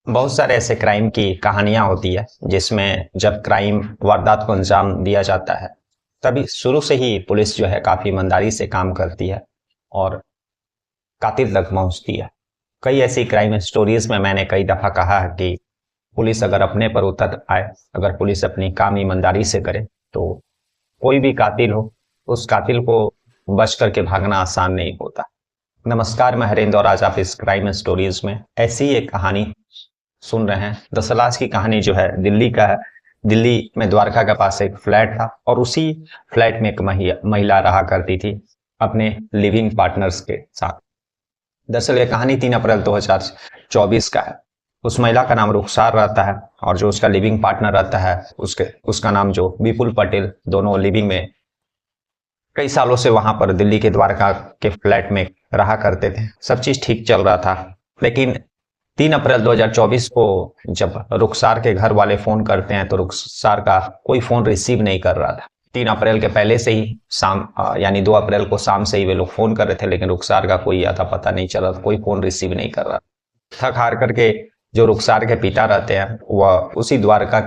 बहुत सारे ऐसे क्राइम की कहानियां होती है जिसमें जब क्राइम वारदात को अंजाम दिया जाता है तभी शुरू से ही पुलिस जो है काफी ईमानदारी से काम करती है और कातिल तक पहुंचती है। कई ऐसी क्राइम स्टोरीज में मैंने कई दफा कहा है कि पुलिस अगर अपने पर उतर आए, अगर पुलिस अपनी काम ईमानदारी से करे तो कोई भी कातिल हो, उस कातिल को बच करके भागना आसान नहीं होता। नमस्कार, मैं हरेंद्र और आज आप इस क्राइम स्टोरीज में ऐसी एक कहानी सुन रहे हैं। दरअसल आज की कहानी जो है दिल्ली का है। दिल्ली में द्वारका के पास एक फ्लैट था और उसी फ्लैट में एक महिला रहा करती थी अपने लिविंग पार्टनर्स के साथ। दरअसल ये कहानी 3 अप्रैल 2024 का है। उस महिला का नाम रुखसार रहता है और जो उसका लिविंग पार्टनर रहता है उसका नाम जो विपुल पटेल। दोनों लिविंग में कई सालों से वहां पर दिल्ली के द्वारका के फ्लैट में रहा करते थे। सब चीज ठीक चल रहा था, लेकिन 3 अप्रैल 2024 को जब रुखसार के घर वाले फोन करते हैं तो रुखसार का कोई फोन रिसीव नहीं कर रहा था। 3 अप्रैल के पहले से ही शाम यानी 2 अप्रैल को शाम से ही वे लोग फोन कर रहे थे, लेकिन रुखसार का कोई आता पता नहीं चल रहा था, कोई फोन रिसीव नहीं कर रहा। थक हार करके जो रुखसार के पिता रहते हैं वह उसी द्वारका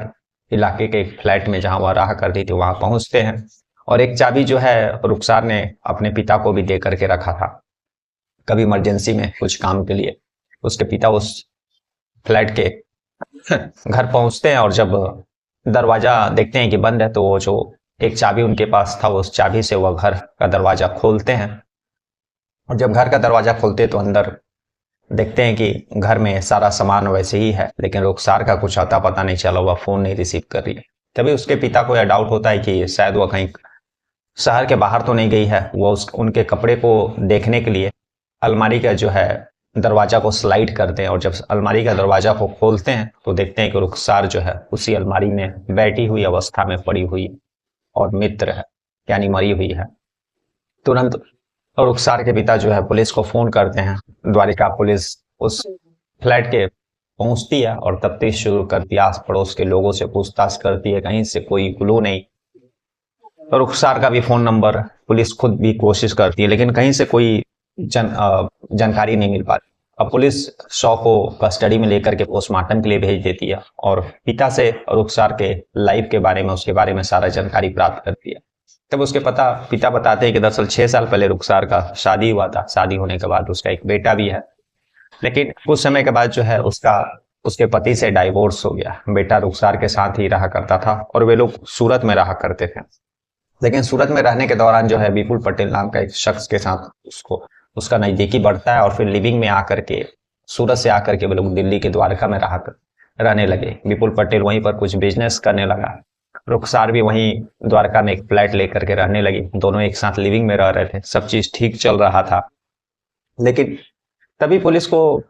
इलाके के फ्लैट में जहां वह रहा करती थी वहां पहुंचते हैं और एक चाबी जो है रुखसार ने अपने पिता को भी दे करके रखा था, कभी इमरजेंसी में कुछ काम के लिए। उसके पिता उस फ्लैट के घर पहुंचते हैं और जब दरवाजा देखते हैं कि बंद है तो वो जो एक चाबी उनके पास था उस चाबी से वह घर का दरवाजा खोलते हैं और जब घर का दरवाजा खोलते तो अंदर देखते हैं कि घर में सारा सामान वैसे ही है, लेकिन रुखसार का कुछ आता पता नहीं चला, वह फोन नहीं रिसीव कर रही है। तभी उसके पिता को यह डाउट होता है कि शायद वह कहीं शहर के बाहर तो नहीं गई है। वो उनके कपड़े को देखने के लिए अलमारी का जो है दरवाजा को स्लाइड करते हैं और जब अलमारी का दरवाजा को खोलते हैं तो देखते हैं कि रुखसार जो है उसी अलमारी में बैठी हुई अवस्था में पड़ी हुई और मित्र है, यानी मरी हुई है। तुरंत रुखसार के पिता जो है पुलिस को फोन करते हैं। द्वारिका पुलिस उस फ्लैट के पहुंचती है और तफ्तीश शुरू करती है। आस पड़ोस के लोगों से पूछताछ करती है, कहीं से कोई क्लू नहीं। रुखसार का भी फोन नंबर पुलिस खुद भी कोशिश करती है, लेकिन कहीं से कोई जानकारी नहीं मिल पाती। अब पुलिस शव को कस्टडी में लेकर के पोस्टमार्टम के लिए भेज देती है और पिता से रुखसार के लाइफ के बारे में, उसके बारे में सारा जानकारी प्राप्त करती है। तब उसके पिता बताते हैं कि दरअसल 6 साल पहले रुखसार का शादी हुआ था। शादी होने के बाद उसका एक बेटा भी है, लेकिन कुछ समय के बाद जो है उसके पति से डाइवोर्स हो गया। बेटा रुखसार के साथ ही रहा करता था और वे लोग सूरत में रहा करते थे। लेकिन सूरत में रहने के दौरान जो है विपुल पटेल नाम का एक शख्स के साथ उसका नजदीकी बढ़ता है और फिर लिविंग में आकर के सूरत से आकर के वे लोग दिल्ली के द्वारका में रहने लगे। विपुल पटेल वहीं पर कुछ बिजनेस करने लगा, रुखसार भी वहीं द्वारका में एक फ्लैट लेकर के रहने लगी। दोनों एक साथ लिविंग में रह रहे थे, सब चीज ठीक चल रहा था। लेकिन तभी पुलिस को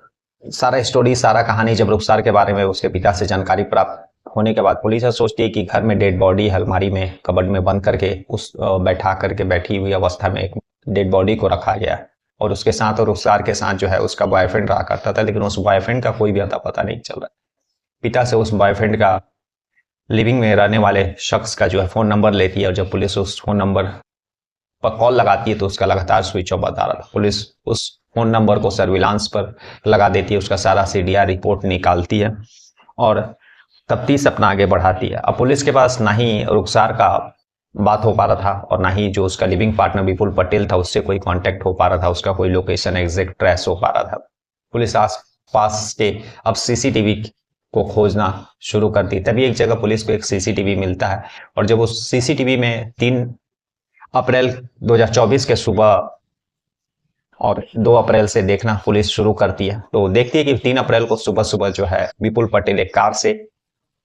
सारा कहानी जब रुखसार के बारे में उसके पिता से जानकारी प्राप्त होने के बाद पुलिस सोचती है कि घर में डेड बॉडी अलमारी में कबर्ड में बंद करके बैठी हुई अवस्था में एक डेड बॉडी को रखा गया और उसके साथ और रुखसार के साथ जो है उसका बॉयफ्रेंड रहा करता था, लेकिन उस बॉयफ्रेंड का कोई भी अता पता नहीं चल रहा। पिता से उस बॉयफ्रेंड का लिविंग में रहने वाले शख्स का जो है फोन नंबर लेती है और जब पुलिस उस फोन नंबर पर कॉल लगाती है तो उसका लगातार स्विच ऑफ बता रहा था। पुलिस उस फोन नंबर को सर्विलांस पर लगा देती है, उसका सारा सीडीआर रिपोर्ट निकालती है और तफ्तीश अपना आगे बढ़ाती है। अब पुलिस के पास ना ही रुखसार का बात हो पा रहा था और ना ही जो उसका लिविंग पार्टनर विपुल पटेल था उससे कोई कांटेक्ट हो पा रहा था, उसका कोई लोकेशन एग्जैक्ट ट्रेस हो पा रहा था। पुलिस आस पास के अब सीसीटीवी को खोजना शुरू करती। तभी एक जगह पुलिस को एक सीसीटीवी मिलता है और जब उस सीसीटीवी में 3 अप्रैल 2024 के सुबह और 2 अप्रैल से देखना पुलिस शुरू करती है तो देखती है कि 3 अप्रैल को सुबह सुबह जो है विपुल पटेल एक कार से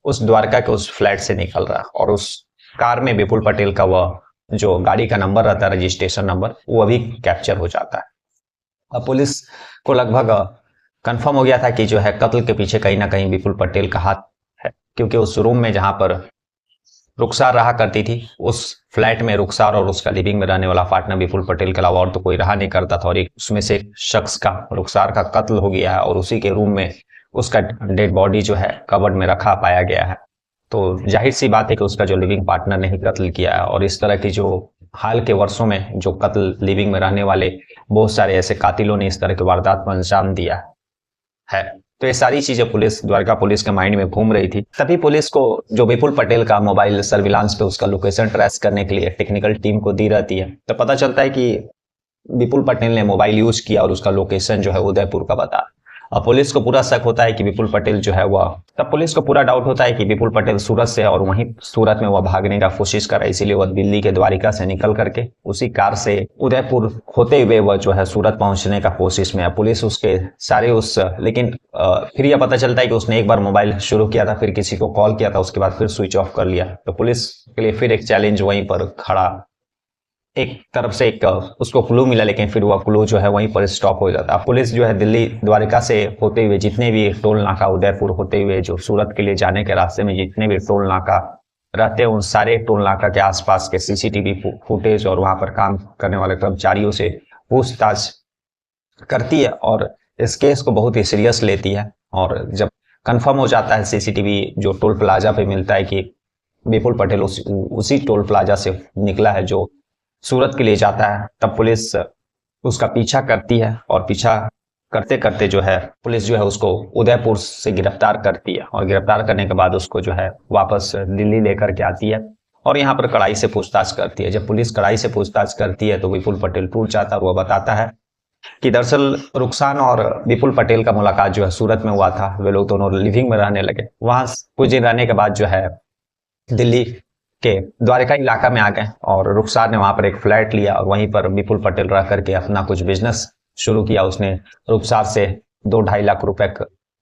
उस द्वारका के उस फ्लैट से निकल रहा और उस कार में विपुल पटेल का वह जो गाड़ी का नंबर रहता है, रजिस्ट्रेशन नंबर, वो अभी कैप्चर हो जाता है। अब पुलिस को लगभग कंफर्म हो गया था कि जो है कत्ल के पीछे कहीं ना कहीं विपुल पटेल का हाथ है, क्योंकि उस रूम में जहां पर रुखसार रहा करती थी उस फ्लैट में रुखसार और उसका लिविंग में रहने वाला पार्टनर विपुल पटेल के अलावा और तो कोई रहा नहीं करता था और एक उसमें से एक शख्स का, रुखसार का कत्ल हो गया है और उसी के रूम में उसका डेड बॉडी जो है कबर्ड में रखा पाया गया है। तो जाहिर सी बात है कि उसका जो लिविंग पार्टनर ने ही कत्ल किया है और इस तरह की जो हाल के वर्षों में जो कत्ल लिविंग में रहने वाले बहुत सारे ऐसे कातिलों ने इस तरह की वारदात को अंजाम दिया है। तो ये सारी चीजें पुलिस, द्वारका पुलिस के माइंड में घूम रही थी। तभी पुलिस को जो विपुल पटेल का मोबाइल सर्विलांस पे उसका लोकेशन ट्रेस करने के लिए टेक्निकल टीम को दी रहती है, तो पता चलता है कि विपुल पटेल ने मोबाइल यूज किया और उसका लोकेशन जो है उदयपुर का बता। अब पुलिस को पूरा शक होता है कि विपुल पटेल जो है वह, तब पुलिस को पूरा डाउट होता है कि विपुल पटेल सूरत से है और वहीं सूरत में वह भागने का कोशिश कर रहा है, इसीलिए वह दिल्ली के द्वारिका से निकल करके उसी कार से उदयपुर होते हुए वह जो है सूरत पहुंचने का कोशिश में है। पुलिस उसके सारे उस, लेकिन फिर यह पता चलता है कि उसने एक बार मोबाइल शुरू किया था, फिर किसी को कॉल किया था, उसके बाद फिर स्विच ऑफ कर लिया। तो पुलिस के लिए फिर एक चैलेंज वहीं पर खड़ा, एक तरफ से एक उसको क्लू मिला, लेकिन फिर वह क्लू जो है वहीं पर स्टॉप हो जाता है। पुलिस जो है दिल्ली द्वारका से होते हुए जितने भी टोल नाका, उदयपुर होते हुए जो सूरत के लिए जाने के रास्ते में जितने भी टोल नाका रहते हैं, उन सारे टोल नाका के आसपास के सीसीटीवी फुटेज और वहां पर काम करने वाले कर्मचारियों से पूछताछ करती है और इस केस को बहुत ही सीरियस लेती है। और जब कंफर्म हो जाता है सीसीटीवी जो टोल प्लाजा पे मिलता है कि विपुल पटेल उसी टोल प्लाजा से निकला है जो सूरत के लिए जाता है, तब पुलिस उसका पीछा करती है और पीछा करते करते जो है पुलिस जो है उसको उदयपुर से गिरफ्तार करती है और गिरफ्तार करने के बाद उसको जो है वापस दिल्ली लेकर के आती है और यहाँ पर कड़ाई से पूछताछ करती है। जब पुलिस कड़ाई से पूछताछ करती है तो विपुल पटेल टूट जाता है और वह बताता है कि दरअसल रुखसान और विपुल पटेल का मुलाकात जो है सूरत में हुआ था। वे लोग दोनों लिविंग में रहने लगे, वहां कुछ दिन रहने के बाद जो है दिल्ली के द्वारका इलाका में आ गए और रुखसार ने वहां पर एक फ्लैट लिया और वहीं पर विपुल पटेल रह करके अपना कुछ बिजनेस शुरू किया। उसने रुखसार से 2-2.5 लाख रुपए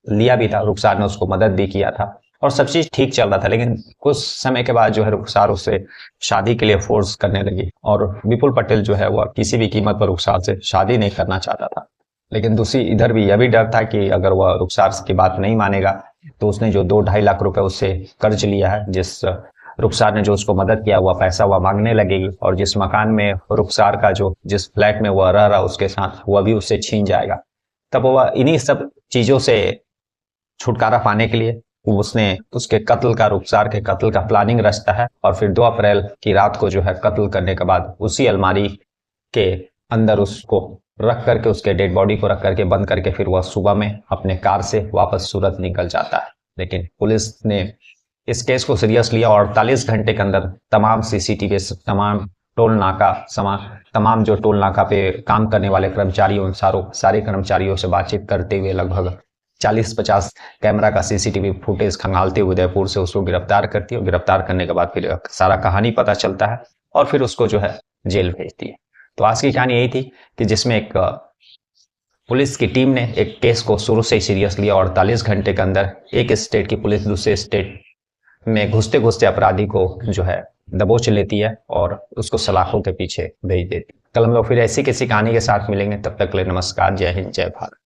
लिया भी था, रुखसार ने उसको मदद भी किया था और सब चीज ठीक चल रहा था। लेकिन कुछ समय के बाद जो है रुखसार उससे शादी के लिए फोर्स करने लगी और विपुल पटेल जो है वह किसी भी कीमत पर रुखसार से शादी नहीं करना चाहता था। लेकिन दूसरी इधर भी यह भी डर था कि अगर वह रुखसार की बात नहीं मानेगा तो उसने जो 2-2.5 लाख रुपए उससे कर्ज लिया है, जिस रुखसार ने जो उसको मदद किया, वह पैसा वह मांगने लगेगी और जिस मकान में रुखसार का जो जिस फ्लैट में वह रह रहा उसके साथ, वह भी उससे छीन जाएगा। तब वह इन्हीं सब चीजों से छुटकारा पाने के लिए उसने उसके कत्ल का, रुखसार के कत्ल का प्लानिंग रचता है और फिर 2 अप्रैल की रात को जो है कत्ल करने के बाद उसी अलमारी के अंदर उसको रख करके, उसके डेड बॉडी को रख करके बंद करके फिर वह सुबह में अपने कार से वापस सूरत निकल जाता है। लेकिन पुलिस ने इस केस को सीरियस लिया और 48 घंटे के अंदर तमाम सीसीटीवी, तमाम टोल नाका, तमाम जो टोल नाका पे काम करने वाले कर्मचारियों, सारे कर्मचारियों से बातचीत करते हुए लगभग 40-50 कैमरा का सीसीटीवी फुटेज खंगालते हुए उदयपुर से उसको गिरफ्तार करती है। गिरफ्तार करने के बाद फिर सारा कहानी पता चलता है और फिर उसको जो है जेल भेजती है। तो आज की कहानी यही थी कि जिसमें एक पुलिस की टीम ने एक केस को शुरू से ही सीरियस लिया और 48 घंटे के अंदर एक स्टेट की पुलिस दूसरे स्टेट में घुसते घुसते अपराधी को जो है दबोच लेती है और उसको सलाखों के पीछे भेज देती है। कल हम लोग फिर ऐसी किसी कहानी के साथ मिलेंगे, तब तक के लिए नमस्कार, जय हिंद, जय भारत।